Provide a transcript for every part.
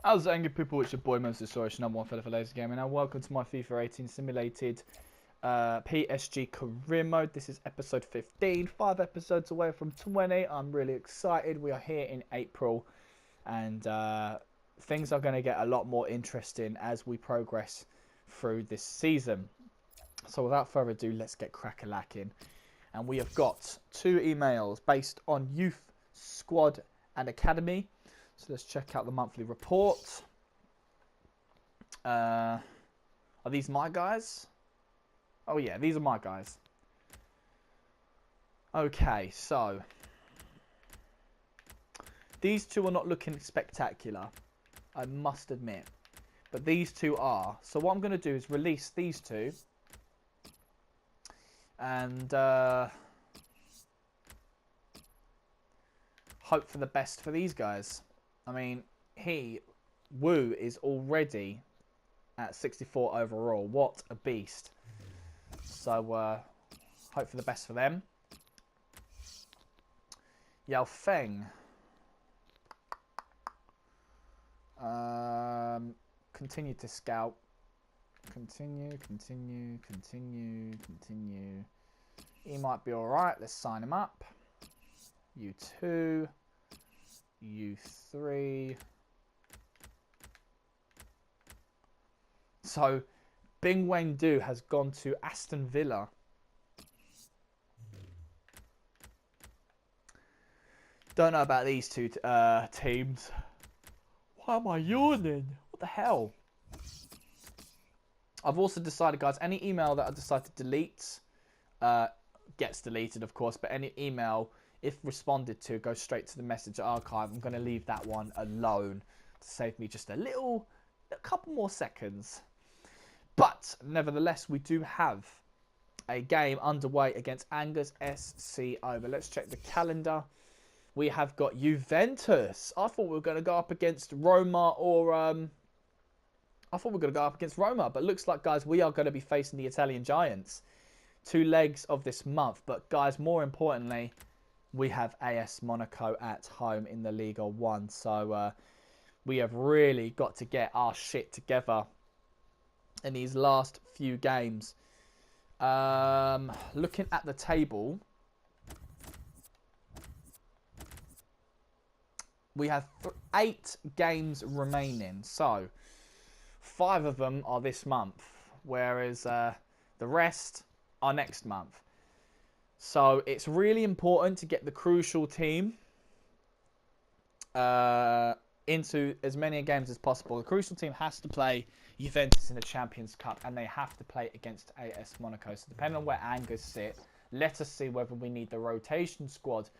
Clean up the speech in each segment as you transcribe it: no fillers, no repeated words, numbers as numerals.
How's it, angry people? It's your boy MillzySawUs, number one fella for lazy gaming, and welcome to my FIFA 18 Simulated PSG Career Mode. This is episode 15, 5 episodes away from 20. I'm really excited. We are here in April, and things are going to get a lot more interesting as we progress through this season. So without further ado, let's get crack-a-lacking. And we have got 2 emails based on Youth, Squad and Academy. So let's check out the monthly report. Are these my guys? Oh yeah, these are my guys. Okay, so these 2 are not looking spectacular, I must admit. But these 2 are. So what I'm going to do is release these 2. And hope for the best for these guys. I mean, Wu is already at 64 overall. What a beast. So, hope for the best for them. Yao Feng. Continue to scout. Continue. He might be alright. Let's sign him up. U2. U3. So, Bing Wen-du has gone to Aston Villa. Don't know about these 2 teams. Why am I yawning? What the hell? I've also decided, guys, any email that I decide to delete gets deleted, of course, but any email, if responded to, goes straight to the message archive. I'm going to leave that one alone to save me just a couple more seconds. But nevertheless, we do have a game underway against Angers SC Over. Let's check the calendar. We have got Juventus. I thought we were going to go up against Roma but looks like, guys, we are going to be facing the Italian Giants. 2 legs of this month. But, guys, more importantly, we have AS Monaco at home in the Liga 1. So, we have really got to get our shit together in these last few games. Looking at the table, we have 8 games remaining. So, 5 of them are this month, whereas the rest are next month. So it's really important to get the crucial team into as many games as possible. The crucial team has to play Juventus in the Champions Cup, and they have to play against AS Monaco. So depending on where Angers sit, let us see whether we need the rotation squad.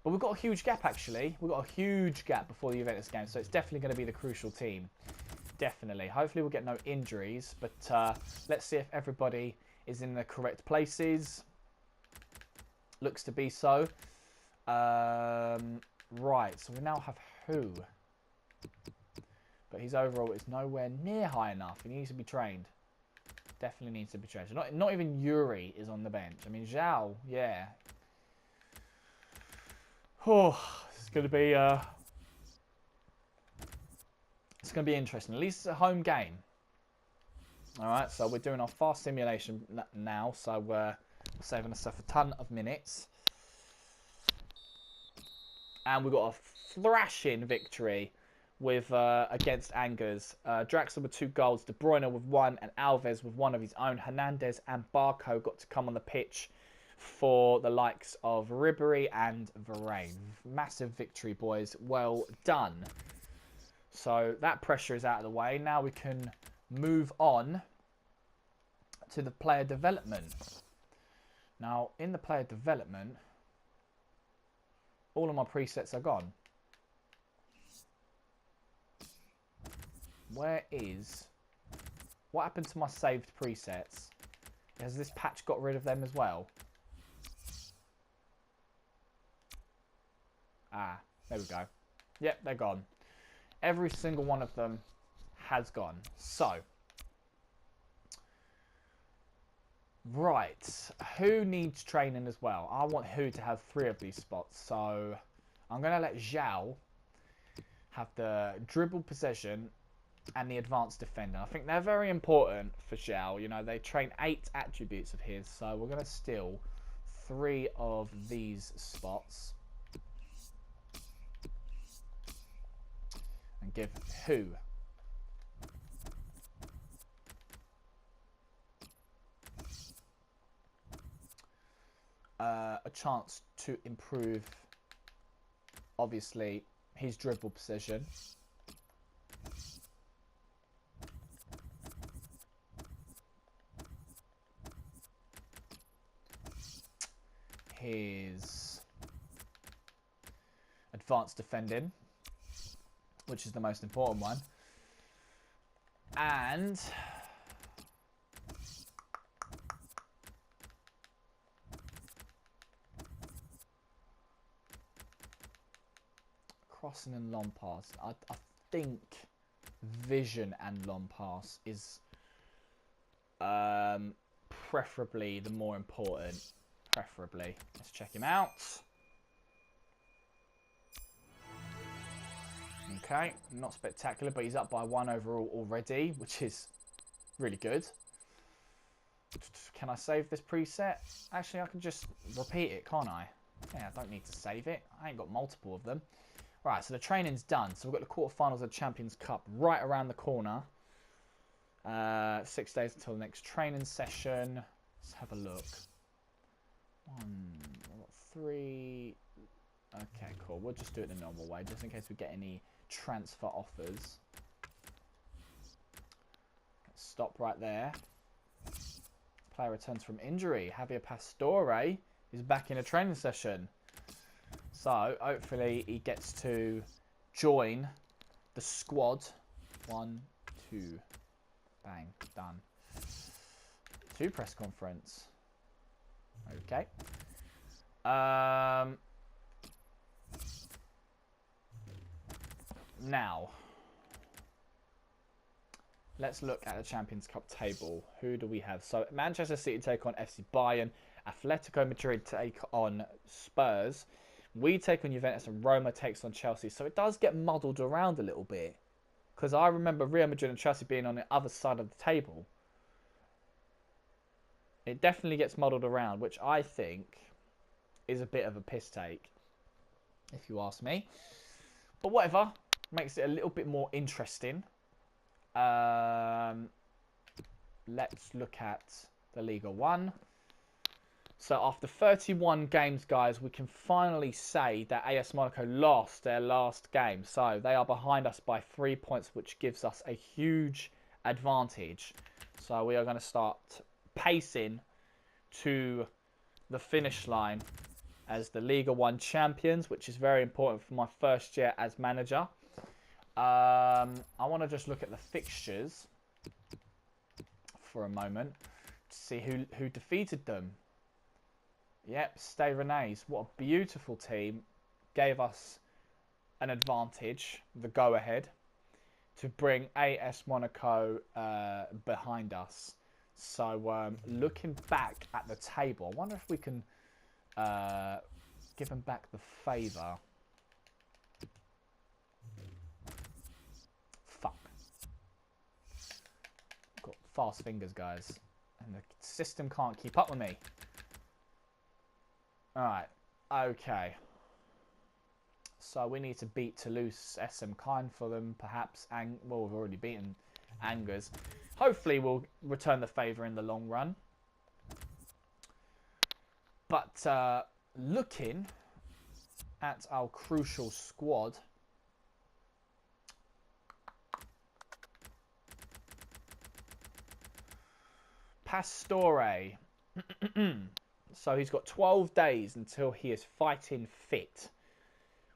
But we've got a huge gap, actually. We've got a huge gap before the Juventus game, so it's definitely going to be the crucial team. Definitely. Hopefully we'll get no injuries, but let's see if everybody is in the correct places. Looks to be so. Right, so we now have who? But his overall is nowhere near high enough. He needs to be trained. Definitely needs to be trained. Not even Yuri is on the bench. I mean, Zhao, yeah. Oh, it's going to be... it's going to be interesting. At least it's a home game. Alright, so we're doing our fast simulation now. So we're saving ourselves a ton of minutes. And we've got a thrashing victory with against Angers. Draxler with 2 goals, De Bruyne with 1, and Alves with 1 of his own. Hernandez and Barco got to come on the pitch for the likes of Ribery and Varane. Massive victory, boys. Well done. So that pressure is out of the way. Now we can move on to the player development. Now, in the player development, all of my presets are gone. What happened to my saved presets? Has this patch got rid of them as well? Ah, there we go. Yep, they're gone. Every single one of them has gone. So, right, who needs training as well? I want who to have 3 of these spots. So, I'm going to let Zhao have the dribble possession, and the advanced defender. I think they're very important for Zhao. You know, they train 8 attributes of his, so we're going to steal 3 of these spots. And give who? A chance to improve, obviously, his dribble position. His advanced defending, which is the most important one. And crossing and long pass. I think vision and long pass is preferably the more important. Preferably. Let's check him out. Okay, not spectacular, but he's up by 1 overall already, which is really good. Can I save this preset? Actually, I can just repeat it, can't I? Yeah, I don't need to save it. I ain't got multiple of them. Right, so the training's done. So we've got the quarterfinals of the Champions Cup right around the corner. 6 days until the next training session. Let's have a look. 3. Okay, cool. We'll just do it the normal way, just in case we get any transfer offers. Let's stop right there. Player returns from injury. Javier Pastore is back in a training session. So, hopefully, he gets to join the squad. 1, 2. Bang. Done. 2 press conference. Okay. Now, let's look at the Champions Cup table. Who do we have? So, Manchester City take on FC Bayern. Atletico Madrid take on Spurs. We take on Juventus and Roma takes on Chelsea. So, it does get muddled around a little bit. Because I remember Real Madrid and Chelsea being on the other side of the table. It definitely gets muddled around, which I think is a bit of a piss take, if you ask me. But whatever, makes it a little bit more interesting. Let's look at the Liga 1. So after 31 games, guys, we can finally say that AS Monaco lost their last game. So they are behind us by 3 points, which gives us a huge advantage. So we are going to start pacing to the finish line as the Liga 1 champions, which is very important for my first year as manager. I want to just look at the fixtures for a moment to see who defeated them. Yep, Stade Rennais. What a beautiful team. Gave us an advantage, the go-ahead, to bring AS Monaco behind us. So, looking back at the table, I wonder if we can give them back the favour. Fuck. Got fast fingers, guys. And the system can't keep up with me. Alright, okay. So we need to beat Toulouse, SM Kind for them, perhaps. Well, we've already beaten Angers. Hopefully we'll return the favour in the long run. But looking at our crucial squad, Pastore. So he's got 12 days until he is fighting fit.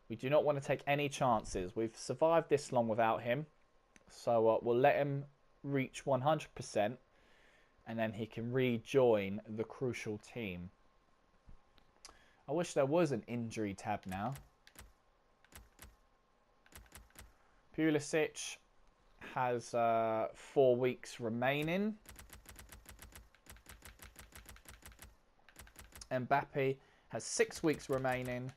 We do not want to take any chances. We've survived this long without him. So we'll let him reach 100%. And then he can rejoin the crucial team. I wish there was an injury tab now. Pulisic has 4 weeks remaining. Mbappe has 6 weeks remaining,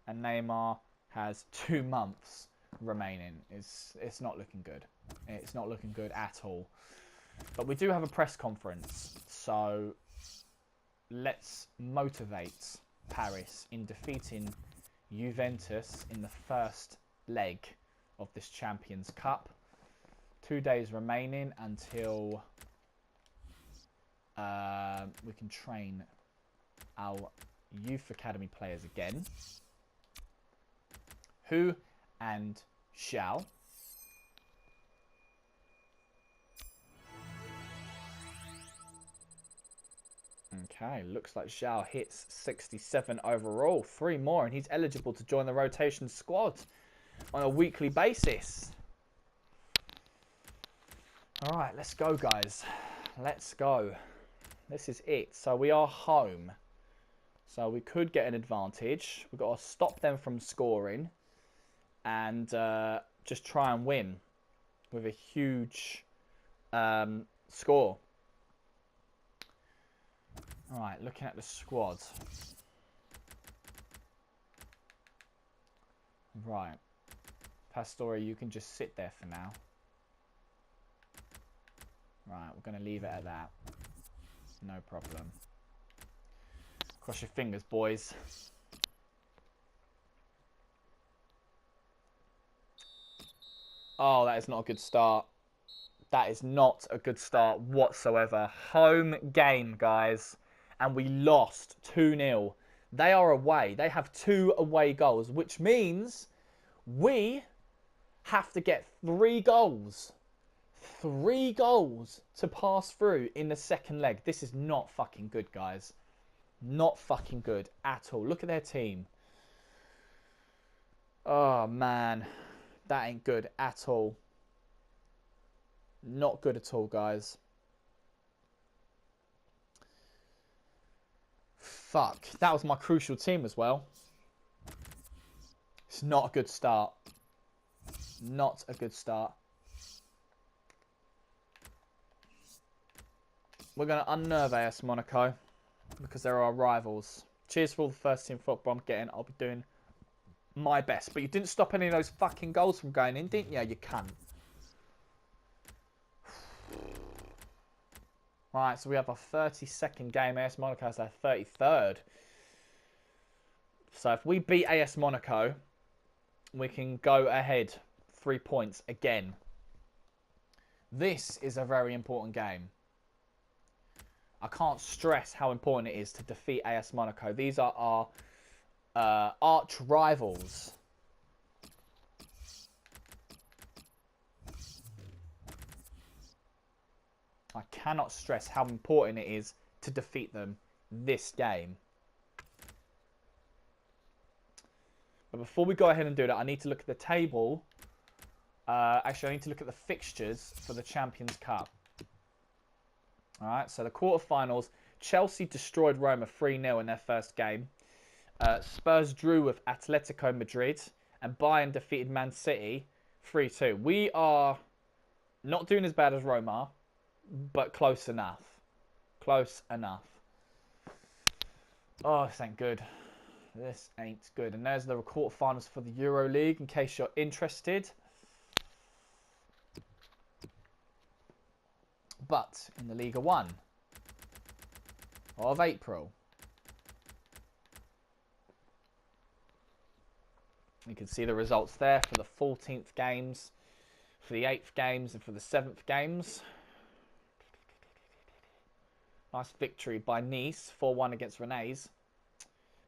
and Neymar has 2 months. remaining. It's not looking good. It's not looking good at all. But we do have a press conference, so let's motivate Paris in defeating Juventus in the first leg of this Champions Cup. 2 days remaining until we can train our youth academy players again. Who and shall. Okay, looks like Zhao hits 67 overall. 3 more, and he's eligible to join the rotation squad on a weekly basis. All right, let's go, guys. Let's go. This is it. So we are home. So we could get an advantage. We've got to stop them from scoring and just try and win with a huge score. All right, looking at the squad. Right. Pastore, you can just sit there for now. Right, we're going to leave it at that. No problem. Cross your fingers, boys. Oh, that is not a good start. That is not a good start whatsoever. Home game, guys. And we lost 2-0. They are away. They have 2 away goals, which means we have to get 3 goals. 3 goals to pass through in the second leg. This is not fucking good, guys. Not fucking good at all. Look at their team. Oh, man. That ain't good at all. Not good at all, guys. Fuck. That was my crucial team as well. It's not a good start. Not a good start. We're going to unnerve AS Monaco because they're our rivals. Cheers for all the first team football I'm getting. I'll be doing my best. But you didn't stop any of those fucking goals from going in, didn't you? You cunt. Right, so we have our 32nd game. AS Monaco has their 33rd. So if we beat AS Monaco, we can go ahead 3 points again. This is a very important game. I can't stress how important it is to defeat AS Monaco. These are our arch rivals. I cannot stress how important it is to defeat them this game. But before we go ahead and do that, I need to look at the table. Actually, I need to look at the fixtures for the Champions Cup. Alright, so the quarterfinals. Chelsea destroyed Roma 3-0 in their first game. Spurs drew with Atletico Madrid. And Bayern defeated Man City 3-2. We are not doing as bad as Roma, but close enough. Close enough. Oh, this ain't good. This ain't good. And there's the quarterfinals for the Euro League, in case you're interested. But in the Liga 1 of April, you can see the results there for the 14th games, for the 8th games, and for the 7th games. Nice victory by Nice, 4-1 against Rennes.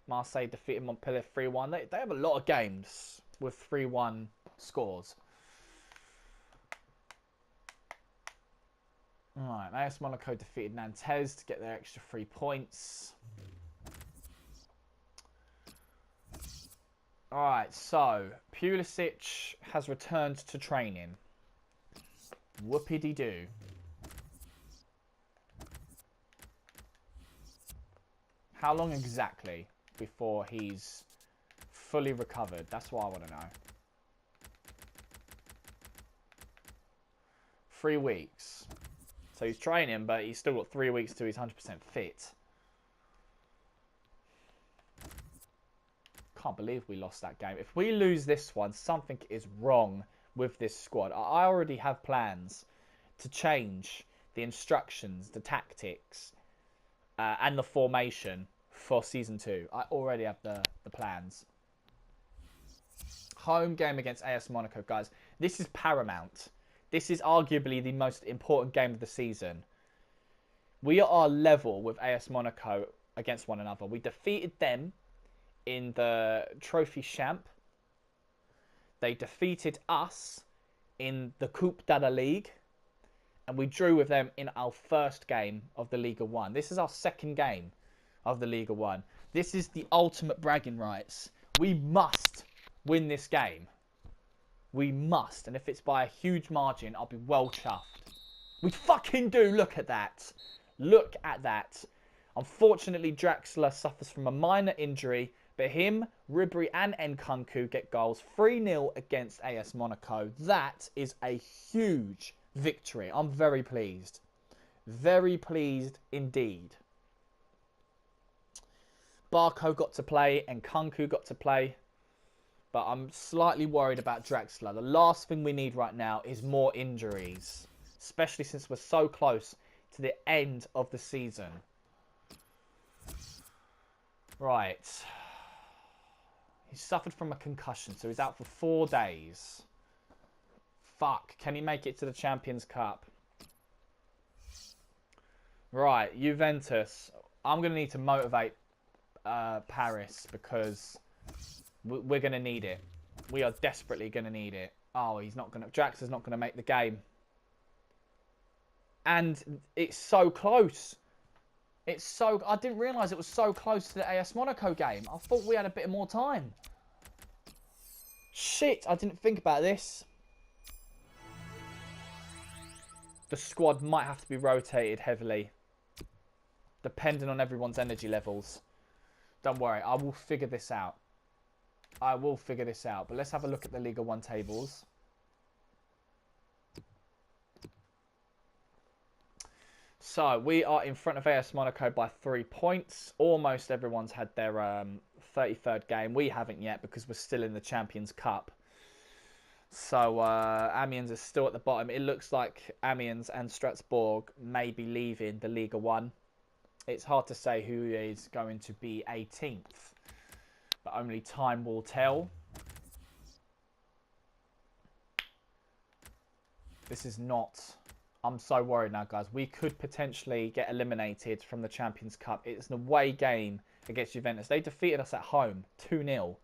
Marseille defeated Montpellier 3-1. They have a lot of games with 3-1 scores. Alright, AS Monaco defeated Nantes to get their extra 3 points. Alright, so Pulisic has returned to training. Whoopity-doo. How long exactly before he's fully recovered? That's what I want to know. 3 weeks. So he's training, but he's still got 3 weeks till he's 100% fit. can't believe we lost that game. If we lose this one, something is wrong with this squad. I already have plans to change the instructions, the tactics, and the formation for Season 2. I already have the plans. Home game against AS Monaco, guys. This is paramount. This is arguably the most important game of the season. We are level with AS Monaco against one another. We defeated them in the Trophy Champ. They defeated us in the Coupe de la Ligue. And we drew with them in our first game of the Liga 1. This is our second game of the Liga 1. This is the ultimate bragging rights. We must win this game. We must. And if it's by a huge margin, I'll be well chuffed. We fucking do. Look at that. Look at that. Unfortunately, Draxler suffers from a minor injury, but him, Ribery and Nkunku get goals. 3-0 against AS Monaco. That is a huge victory. I'm very pleased. Very pleased indeed. Barco got to play and Nkunku got to play. But I'm slightly worried about Draxler. The last thing we need right now is more injuries. Especially since we're so close to the end of the season. Right. He suffered from a concussion, so he's out for 4 days. Fuck. Can he make it to the Champions Cup? Right. Juventus. I'm going to need to motivate Paris because we're going to need it. We are desperately going to need it. Oh, he's not going to... Draxler's not going to make the game. And it's so close. It's so... I didn't realise it was so close to the AS Monaco game. I thought we had a bit more time. Shit, I didn't think about this. The squad might have to be rotated heavily. Depending on everyone's energy levels. Don't worry, I will figure this out. I will figure this out. But let's have a look at the Liga 1 tables. So, we are in front of AS Monaco by 3 points. Almost everyone's had their 33rd game. We haven't yet because we're still in the Champions Cup. So, Amiens is still at the bottom. It looks like Amiens and Strasbourg may be leaving the Liga 1. It's hard to say who is going to be 18th. But only time will tell. This is not... I'm so worried now, guys. We could potentially get eliminated from the Champions Cup. It's an away game against Juventus. They defeated us at home, 2-0.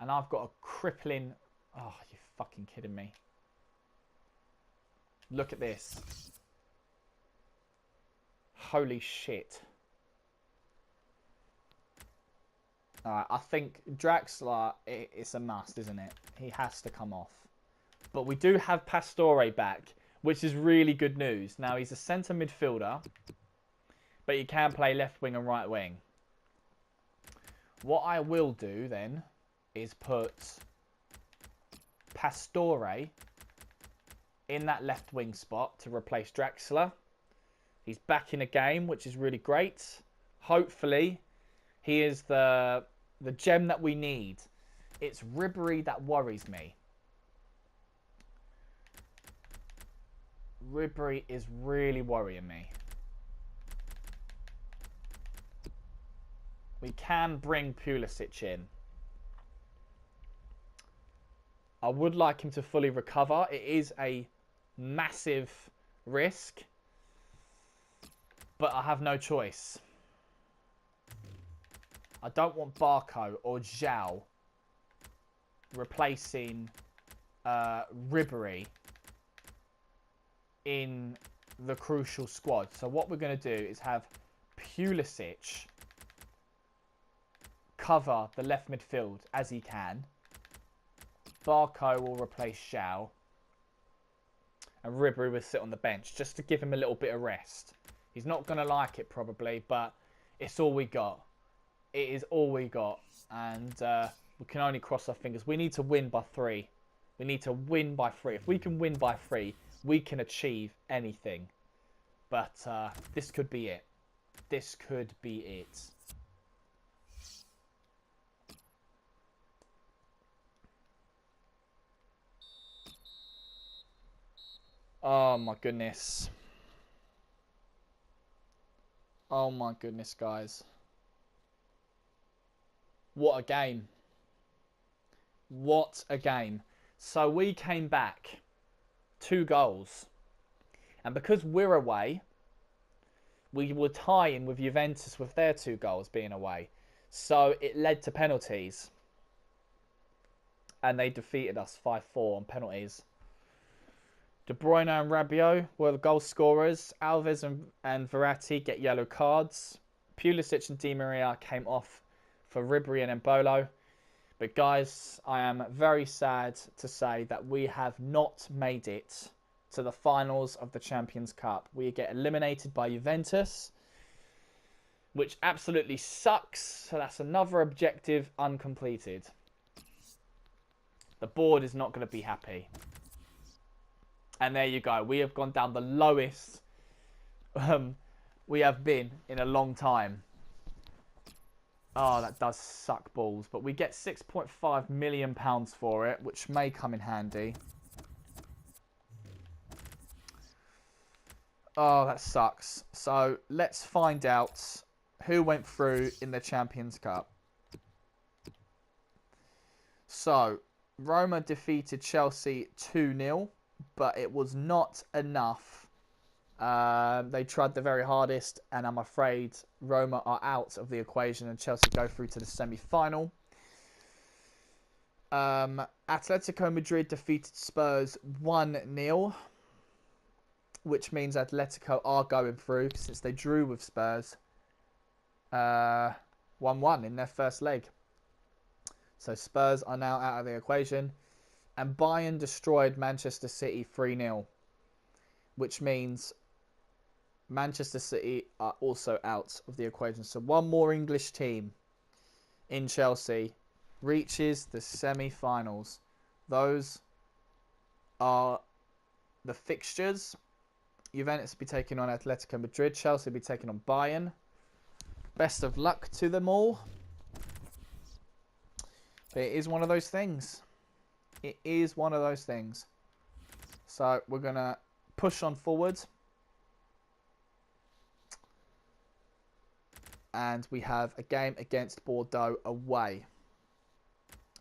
And I've got a crippling... Oh, you're fucking kidding me. Look at this. Holy shit. Alright, I think Draxler, it's a must, isn't it? He has to come off. But we do have Pastore back, which is really good news. Now, he's a centre midfielder, but he can play left wing and right wing. What I will do, then, is put Pastore in that left wing spot to replace Draxler. He's back in a game, which is really great. Hopefully, he is the gem that we need. It's Ribery that worries me. Ribery is really worrying me. We can bring Pulisic in. I would like him to fully recover. It is a massive risk. But I have no choice. I don't want Barco or Zhao replacing Ribery in the crucial squad. So what we're going to do is have Pulisic cover the left midfield as he can. Barco will replace Zhao. And Ribery will sit on the bench just to give him a little bit of rest. He's not going to like it probably, but it's all we got. It is all we got. And we can only cross our fingers. We need to win by 3. We need to win by 3. If we can win by 3, we can achieve anything. But this could be it. This could be it. Oh my goodness. Oh my goodness, guys. What a game. What a game. So we came back 2 goals. And because we're away, we were tying with Juventus with their 2 goals being away. So it led to penalties. And they defeated us 5-4 on penalties. De Bruyne and Rabiot were the goal scorers. Alves and Verratti get yellow cards. Pulisic and Di Maria came off for Ribery and Embolo. But guys, I am very sad to say that we have not made it to the finals of the Champions Cup. We get eliminated by Juventus, which absolutely sucks. So that's another objective uncompleted. The board is not going to be happy. And there you go. We have gone down the lowest we have been in a long time. Oh, that does suck balls. But we get £6.5 million for it, which may come in handy. Oh, that sucks. So let's find out who went through in the Champions Cup. So Roma defeated Chelsea 2-0, but it was not enough. They tried the very hardest, and I'm afraid Roma are out of the equation and Chelsea go through to the semi-final. Atletico Madrid defeated Spurs 1-0, which means Atletico are going through since they drew with Spurs 1-1 in their first leg. So Spurs are now out of the equation. And Bayern destroyed Manchester City 3-0, which means Manchester City are also out of the equation. So one more English team in Chelsea reaches the semi-finals. Those are the fixtures. Juventus will be taking on Atletico Madrid. Chelsea will be taking on Bayern. Best of luck to them all. But it is one of those things. It is one of those things. So we're going to push on forward. And we have a game against Bordeaux away.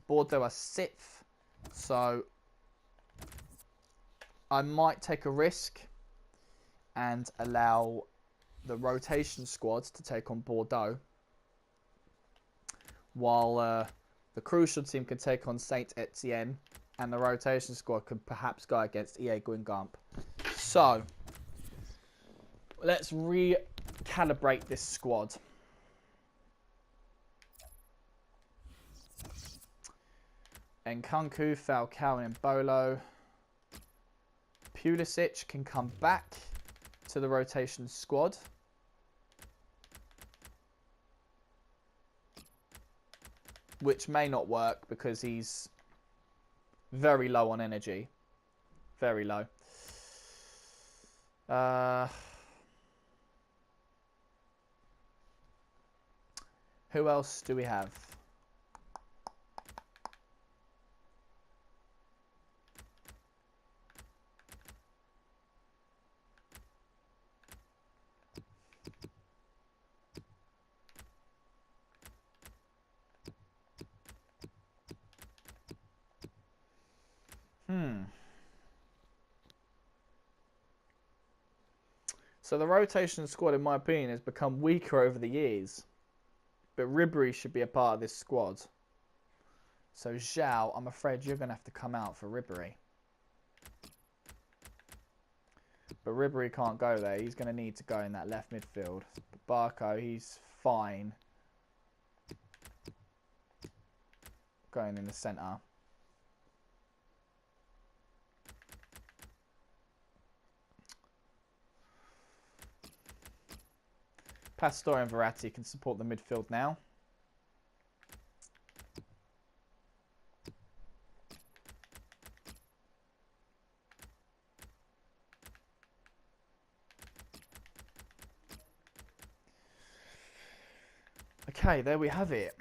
Bordeaux are 6th. So I might take a risk and allow the rotation squads to take on Bordeaux. While the crucial team can take on Saint Etienne. And the rotation squad could perhaps go against EA Guingamp. So let's recalibrate this squad. Nkunku, Falcao and Embolo. Pulisic can come back to the rotation squad. Which may not work because he's very low on energy. Very low. Who else do we have? So the rotation squad, in my opinion, has become weaker over the years. But Ribery should be a part of this squad. So Zhao, I'm afraid you're going to have to come out for Ribery. But Ribery can't go there. He's going to need to go in that left midfield. But Barco, he's fine going in the centre. Pastore and Verratti can support the midfield now. Okay, there we have it.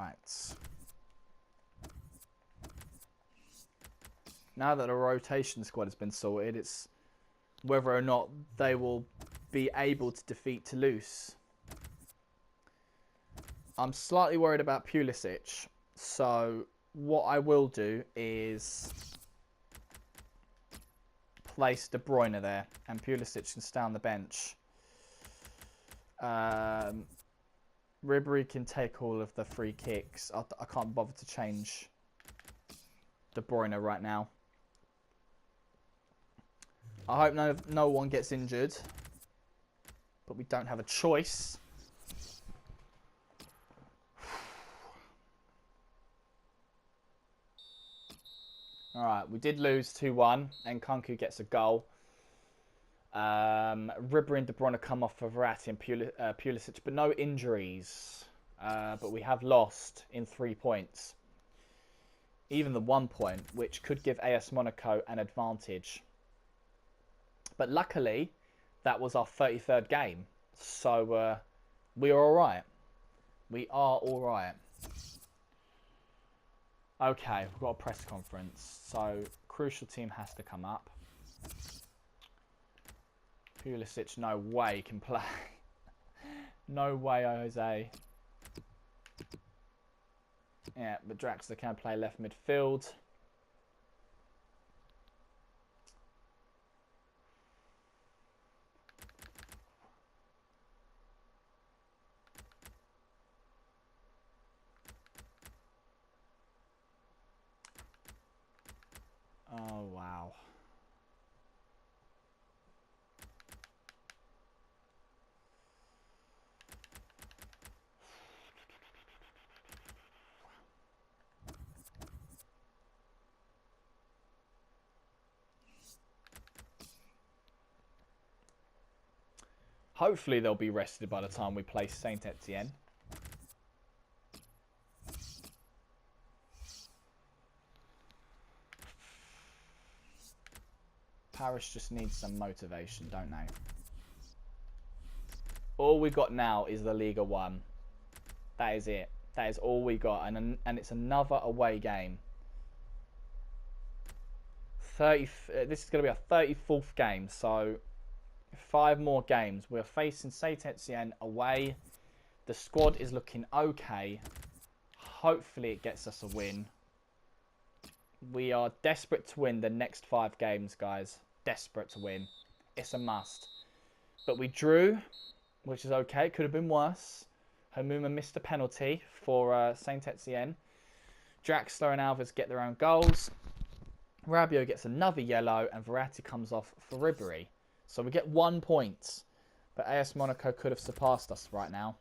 Right. Now that the rotation squad has been sorted, it's whether or not they will be able to defeat Toulouse. I'm slightly worried about Pulisic, so what I will do is place De Bruyne there, and Pulisic can stay on the bench. Ribery can take all of the free kicks. I can't bother to change De Bruyne right now. I hope no one gets injured, but we don't have a choice. Alright, we did lose 2-1, and Kunku gets a goal. Ribery and De Bruyne come off for Verratti and Pulisic, but no injuries. But we have lost in 3 points. Even the 1 point, which could give AS Monaco an advantage. But luckily, that was our 33rd game. So we are alright. We are alright. Okay, we've got a press conference. So, crucial team has to come up. Pulisic, no way can play. No way, Jose. Yeah, but Draxler can play left midfield. Oh, wow. Hopefully they'll be rested by the time we play Saint Etienne. Paris just needs some motivation, don't they? All we got now is the Liga 1. That is it. That is all we got, and it's another away game. This is going to be our 34th game, so 5 more games. We're facing Saint Etienne away. The squad is looking okay. Hopefully it gets us a win. We are desperate to win the next 5 games, guys. Desperate to win. It's a must. But we drew, which is okay. It could have been worse. Hamuma missed a penalty for Saint Etienne. Draxler and Alves get their own goals. Rabiot gets another yellow, and Verratti comes off for Ribery. So we get 1 point. But AS Monaco could have surpassed us right now.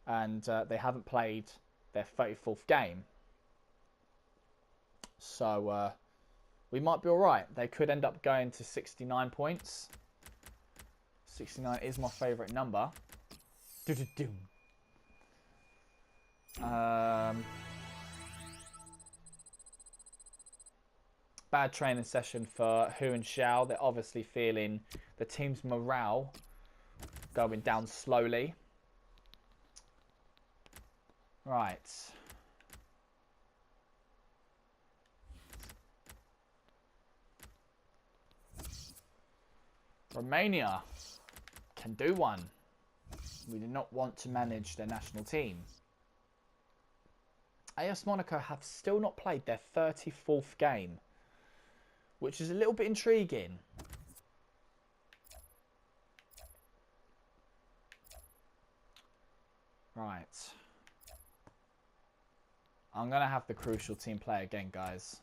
And they haven't played their 34th game. So we might be alright. They could end up going to 69 points. 69 is my favourite number. Bad training session for Hu and Xiao. They're obviously feeling the team's morale going down slowly. Right. Romania can do one. We do not want to manage their national team. AS Monaco have still not played their 34th game, which is a little bit intriguing. Right. I'm going to have the crucial team play again, guys.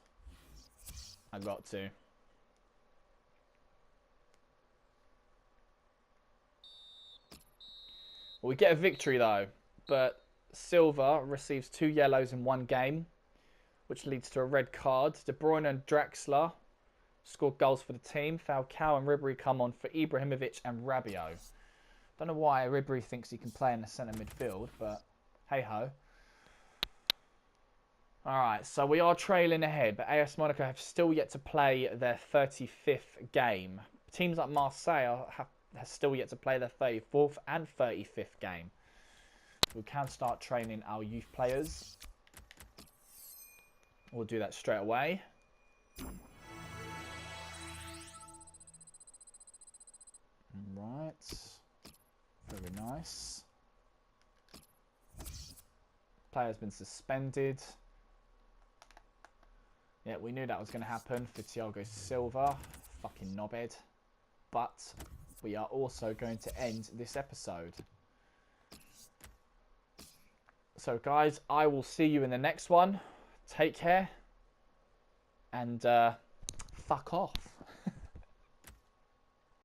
I've got to. Well, we get a victory, though. But Silva receives 2 yellows in 1 game, which leads to a red card. De Bruyne and Draxler scored goals for the team. Falcao and Ribery come on for Ibrahimovic and Rabiot. Don't know why Ribery thinks he can play in the centre midfield, but hey-ho. Alright, so we are trailing ahead, but AS Monaco have still yet to play their 35th game. Teams like Marseille have still yet to play their 34th and 35th game. We can start training our youth players. We'll do that straight away. Right. Very nice. Player's been suspended. Yeah, we knew that was going to happen for Thiago Silva. Fucking knobhead. But we are also going to end this episode. So guys, I will see you in the next one. Take care. And fuck off.